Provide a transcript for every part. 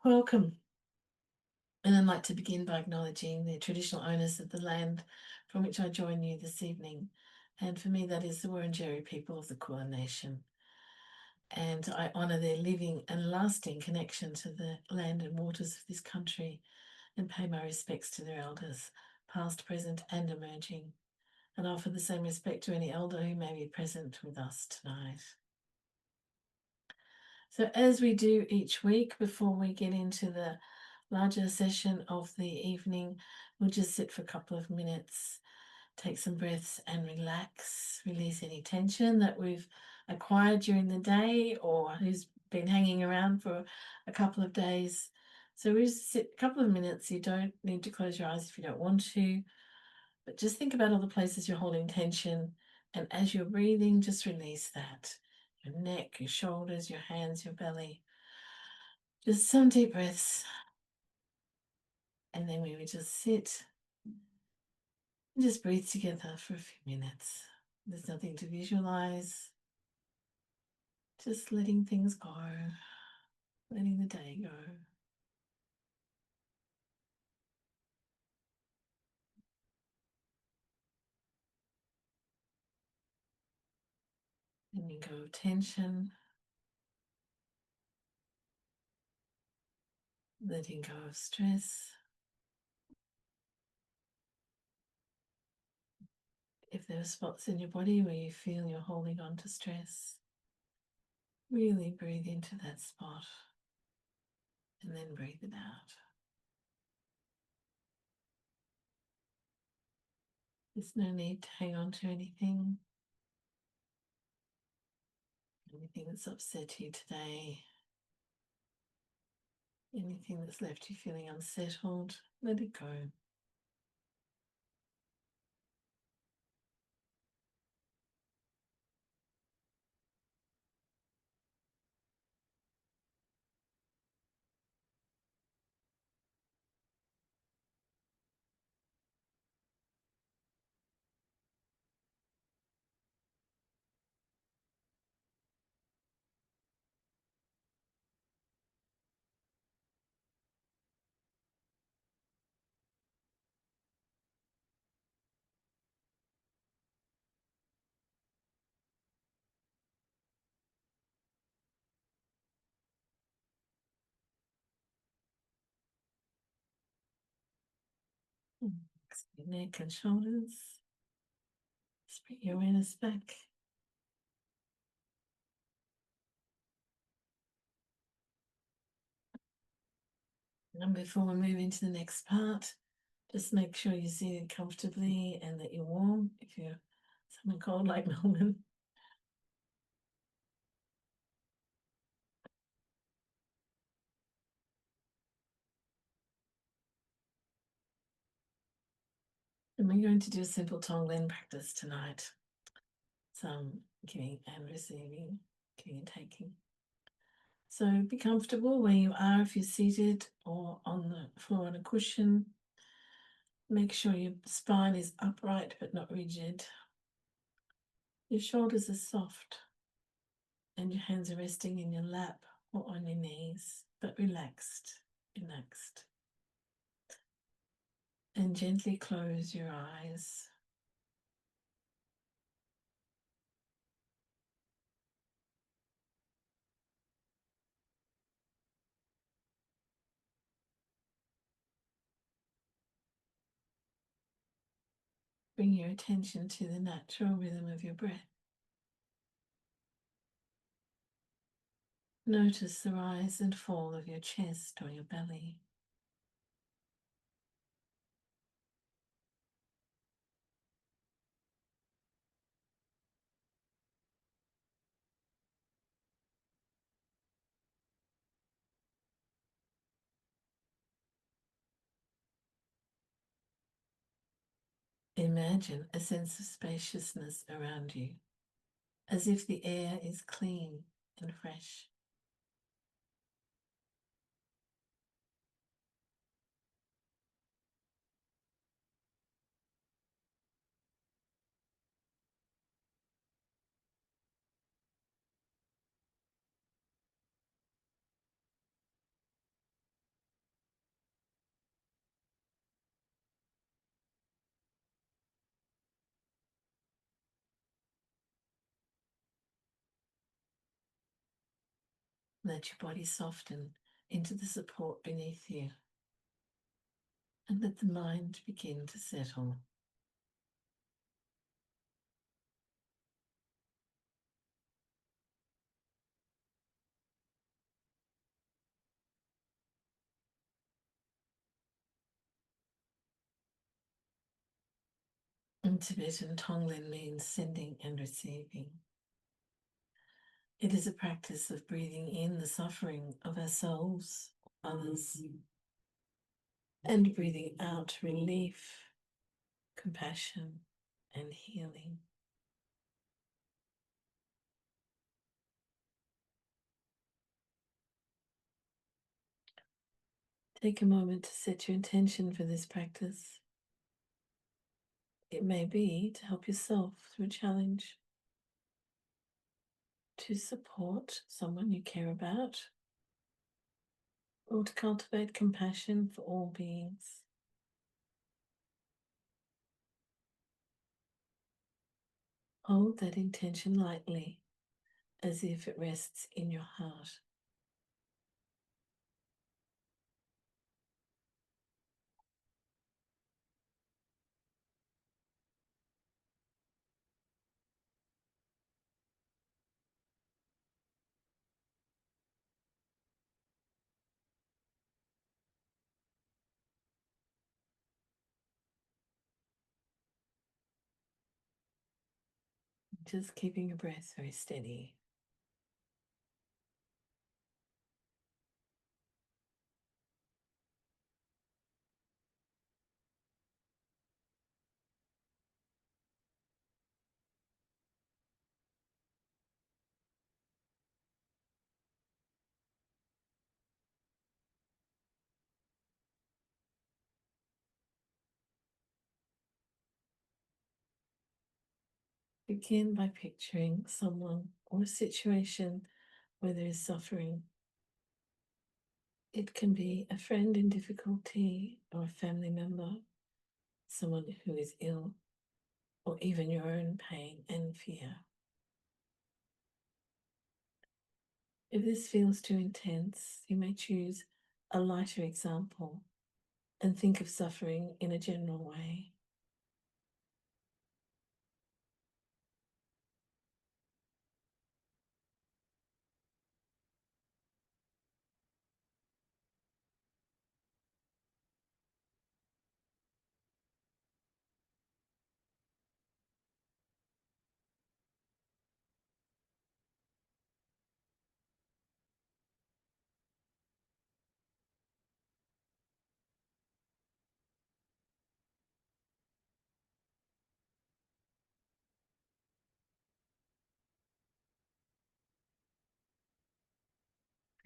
Welcome. And I'd like to begin by acknowledging the traditional owners of the land from which I join you this evening. And for me, that is the Wurundjeri people of the Kulin Nation. And I honour their living and lasting connection to the land and waters of this country and pay my respects to their elders, past, present, and emerging. And offer the same respect to any elder who may be present with us tonight. So, as we do each week, before we get into the larger session of the evening, we'll just sit for a couple of minutes, take some breaths, and relax, release any tension that we've acquired during the day or who's been hanging around for a couple of days. So, we just sit a couple of minutes. You don't need to close your eyes if you don't want to, but just think about all the places you're holding tension. And as you're breathing, just release that your neck, your shoulders, your hands, your belly. Just some deep breaths. And then we would just sit and just breathe together for a few minutes. There's nothing to visualize, just letting things go, letting the day go. Letting go of tension, letting go of stress. If there are spots in your body where you feel you're holding on to stress, really breathe into that spot and then breathe it out. There's no need to hang on to anything that's upset you today, anything that's left you feeling unsettled, let it go. Your neck and shoulders. Just bring your awareness back. And before we move into the next part, just make sure you're seated comfortably and that you're warm if you're somewhere cold like Melbourne. And we're going to do a simple tonglen practice tonight. Some giving and receiving, giving and taking. So be comfortable where you are if you're seated or on the floor on a cushion. Make sure your spine is upright but not rigid. Your shoulders are soft and your hands are resting in your lap or on your knees, but relaxed, relaxed. And gently close your eyes. Bring your attention to the natural rhythm of your breath. Notice the rise and fall of your chest or your belly. Imagine a sense of spaciousness around you, as if the air is clean and fresh. Let your body soften into the support beneath you, and let the mind begin to settle. In Tibetan, tonglen means sending and receiving. It is a practice of breathing in the suffering of ourselves, others, and breathing out relief, compassion, and healing. Take a moment to set your intention for this practice. It may be to help yourself through a challenge, to support someone you care about, or to cultivate compassion for all beings. Hold that intention lightly, as if it rests in your heart. Just keeping your breath very steady. Begin by picturing someone or a situation where there is suffering. It can be a friend in difficulty or a family member, someone who is ill, or even your own pain and fear. If this feels too intense, you may choose a lighter example and think of suffering in a general way.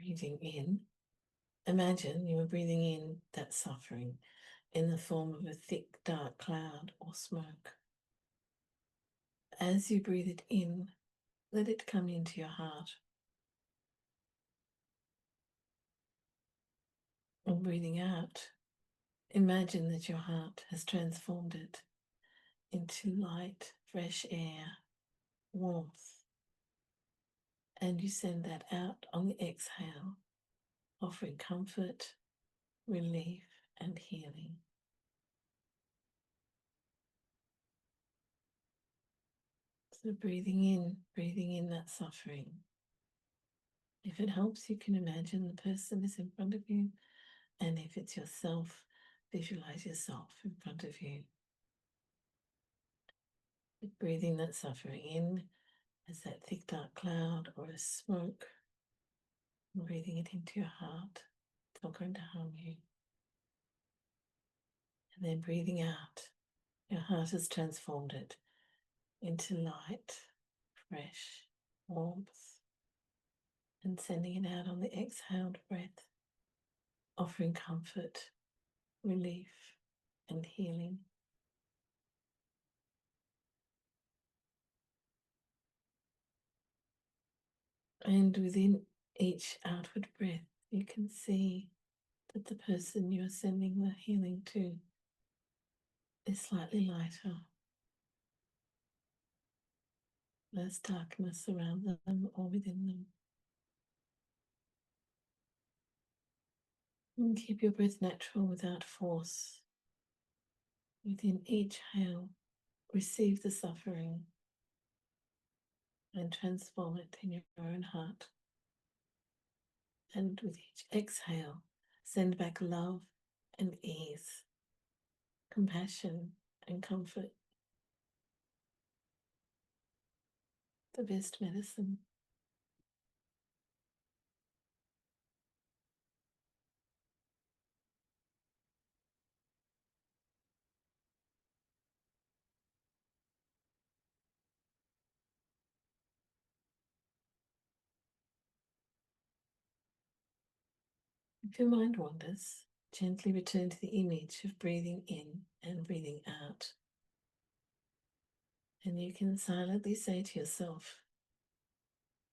Breathing in, imagine you are breathing in that suffering in the form of a thick, dark cloud or smoke. As you breathe it in, let it come into your heart. And breathing out, imagine that your heart has transformed it into light, fresh air, warmth, and you send that out on the exhale, offering comfort, relief, and healing. So breathing in that suffering. If it helps, you can imagine the person is in front of you, and if it's yourself, visualize yourself in front of you. Breathing that suffering in as that thick dark cloud or a smoke, and breathing it into your heart. It's not going to harm you. And then breathing out, your heart has transformed it into light, fresh warmth, and sending it out on the exhaled breath, offering comfort, relief, and healing. And within each outward breath, you can see that the person you are sending the healing to is slightly lighter. Less darkness around them or within them. And keep your breath natural without force. Within each hail, receive the suffering and transform it in your own heart. And with each exhale, send back love and ease, compassion and comfort, the best medicine. If your mind wanders, gently return to the image of breathing in and breathing out. And you can silently say to yourself,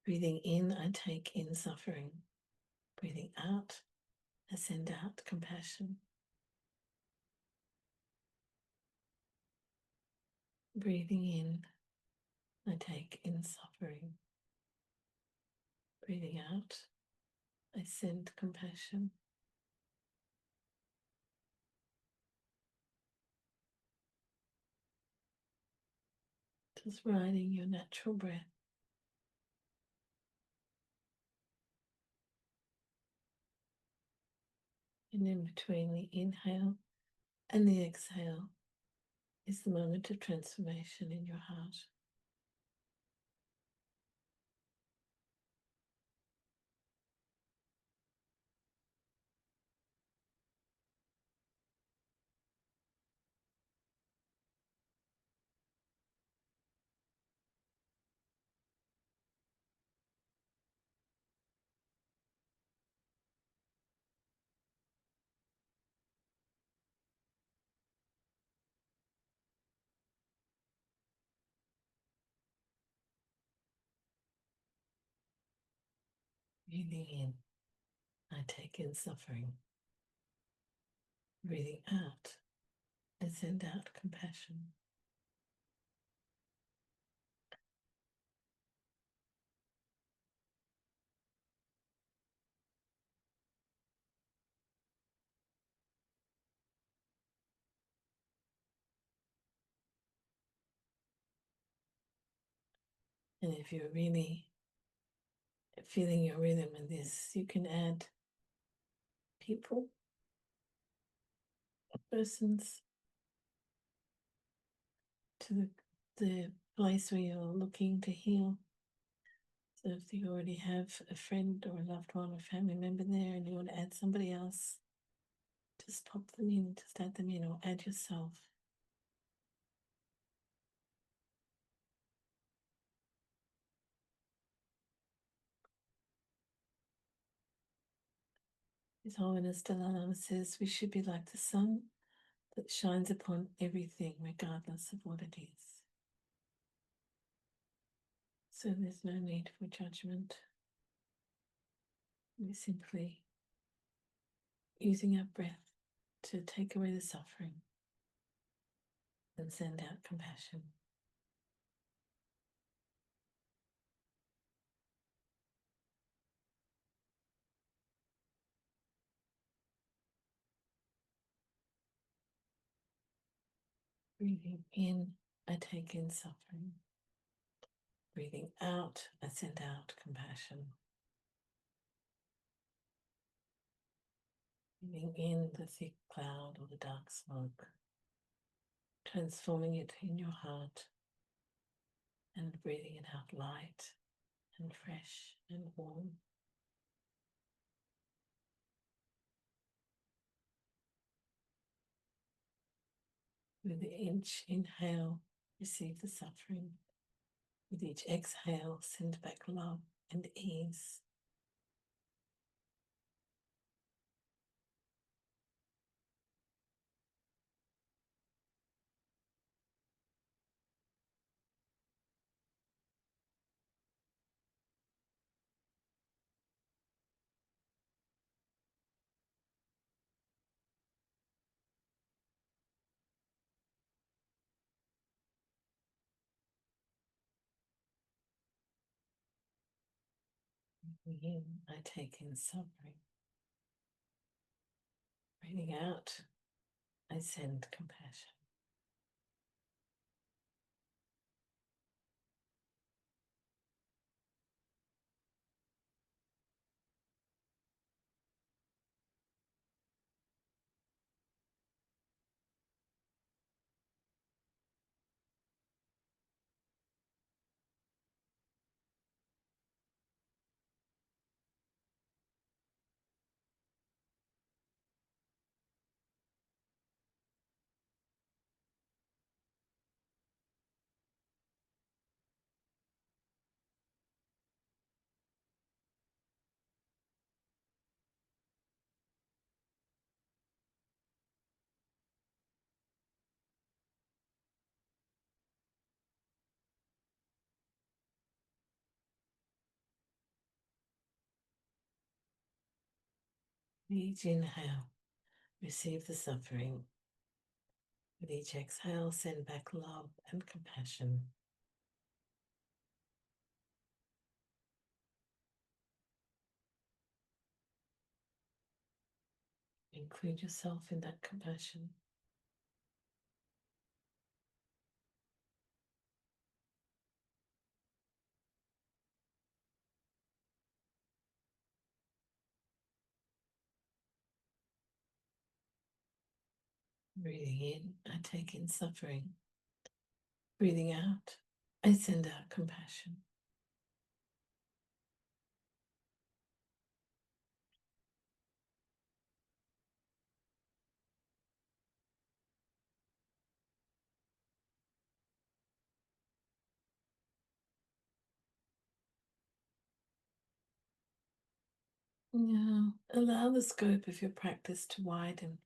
breathing in, I take in suffering. Breathing out, I send out compassion. Breathing in, I take in suffering. Breathing out, I send compassion. Just riding your natural breath. And in between the inhale and the exhale is the moment of transformation in your heart. Breathing in, I take in suffering. Breathing out, I send out compassion. And if you're really feeling your rhythm in this, you can add people, persons to the place where you're looking to heal. So if you already have a friend or a loved one or family member there and you want to add somebody else, just pop them in, just add them in or add yourself. His Holiness Dalai Lama says we should be like the sun that shines upon everything, regardless of what it is. So there's no need for judgment. We're simply using our breath to take away the suffering and send out compassion. Breathing in, I take in suffering. Breathing out, I send out compassion. Breathing in the thick cloud or the dark smoke, transforming it in your heart, and breathing it out light and fresh and warm. With each inhale, receive the suffering. With each exhale, send back love and ease. In, I take in suffering. Breathing out, I send compassion. Each inhale, receive the suffering. With each exhale, send back love and compassion. Include yourself in that compassion. Breathing in, I take in suffering. Breathing out, I send out compassion. Now, allow the scope of your practice to widen.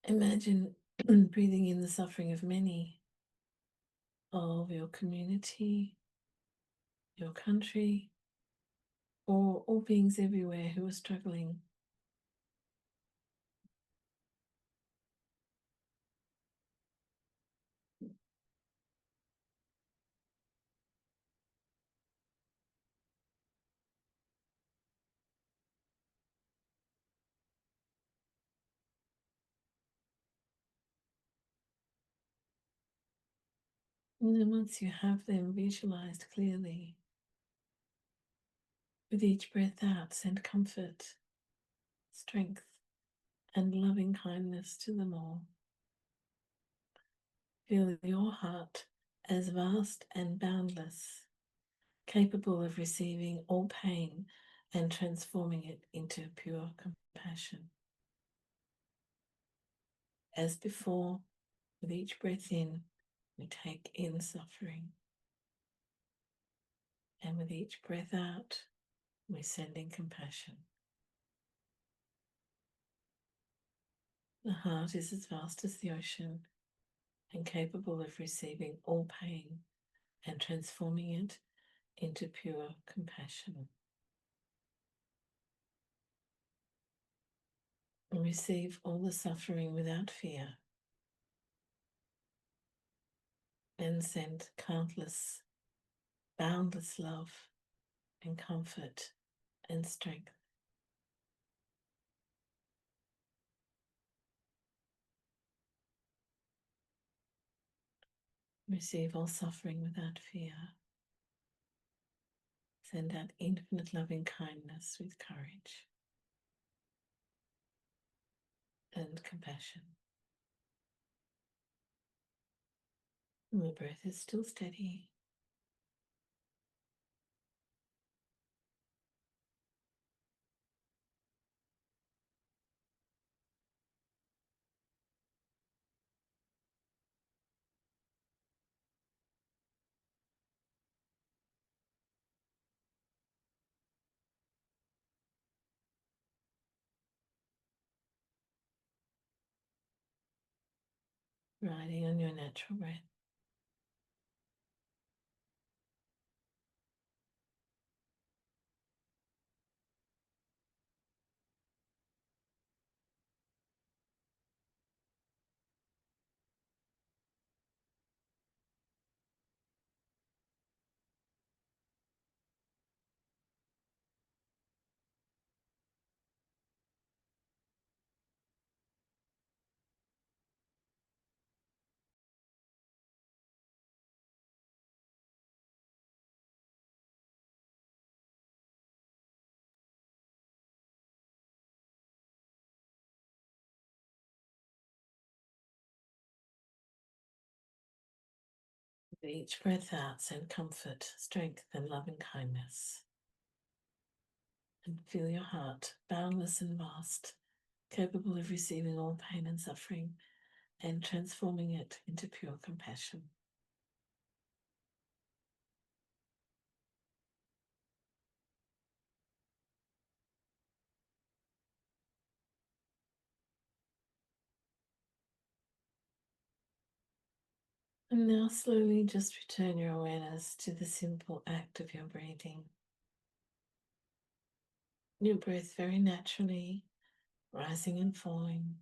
Imagine breathing in the suffering of many, of your community, your country, or all beings everywhere who are struggling. And then once you have them visualized clearly, with each breath out, send comfort, strength, and loving kindness to them all. Feel your heart as vast and boundless, capable of receiving all pain and transforming it into pure compassion. As before, with each breath in, we take in suffering. And with each breath out, we send in compassion. The heart is as vast as the ocean and capable of receiving all pain and transforming it into pure compassion. And receive all the suffering without fear and send countless, boundless love and comfort and strength. Receive all suffering without fear. Send out infinite loving kindness with courage and compassion. And the breath is still steady. Riding on your natural breath. Each breath out, send comfort, strength, and loving kindness. And feel your heart, boundless and vast, capable of receiving all pain and suffering and transforming it into pure compassion. And now slowly just return your awareness to the simple act of your breathing. Your breath very naturally rising and falling.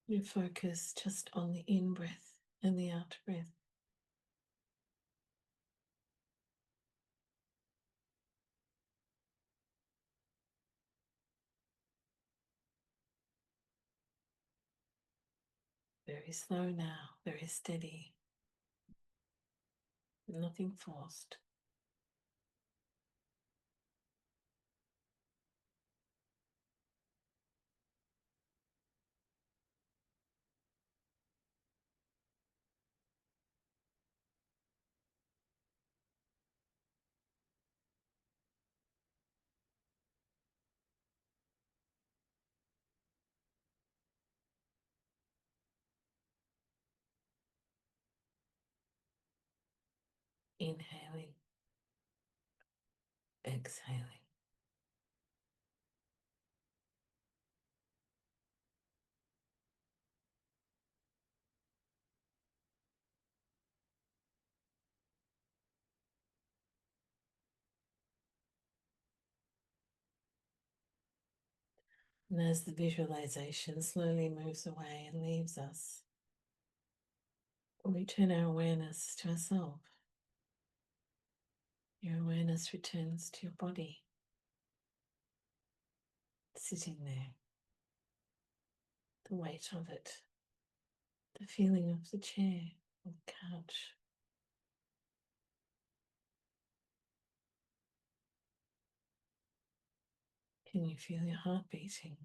You focus just on the in breath and the out breath. Very slow now, very steady, nothing forced. Inhaling, exhaling. And as the visualization slowly moves away and leaves us, we turn our awareness to ourselves. Your awareness returns to your body, sitting there, the weight of it, the feeling of the chair or the couch. Can you feel your heart beating?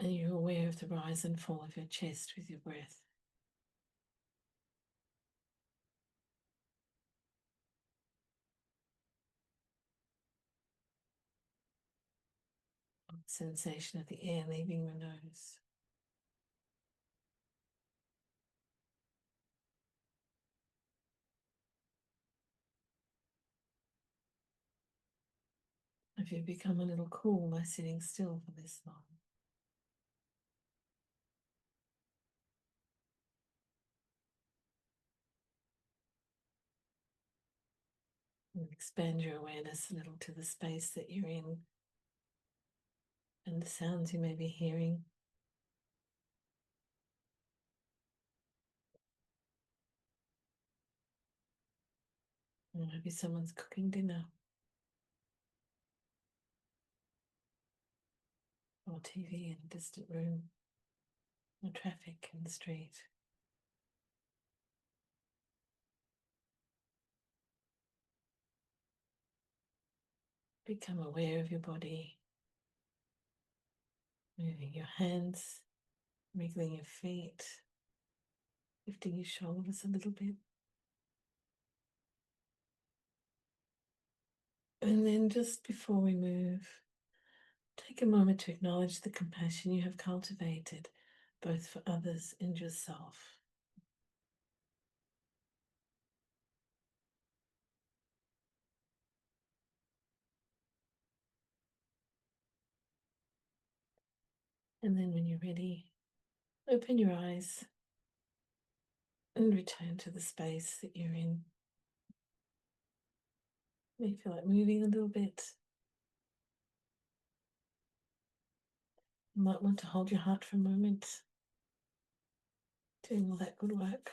Are you aware of the rise and fall of your chest with your breath? Sensation of the air leaving your nose. If you become a little cool by sitting still for this long. And expand your awareness a little to the space that you're in and the sounds you may be hearing. Or maybe someone's cooking dinner. Or TV in a distant room. Or traffic in the street. Become aware of your body. Moving your hands, wriggling your feet, lifting your shoulders a little bit. And then just before we move, take a moment to acknowledge the compassion you have cultivated, both for others and yourself. And then when you're ready, open your eyes and return to the space that you're in. You may feel like moving a little bit. You might want to hold your heart for a moment, doing all that good work.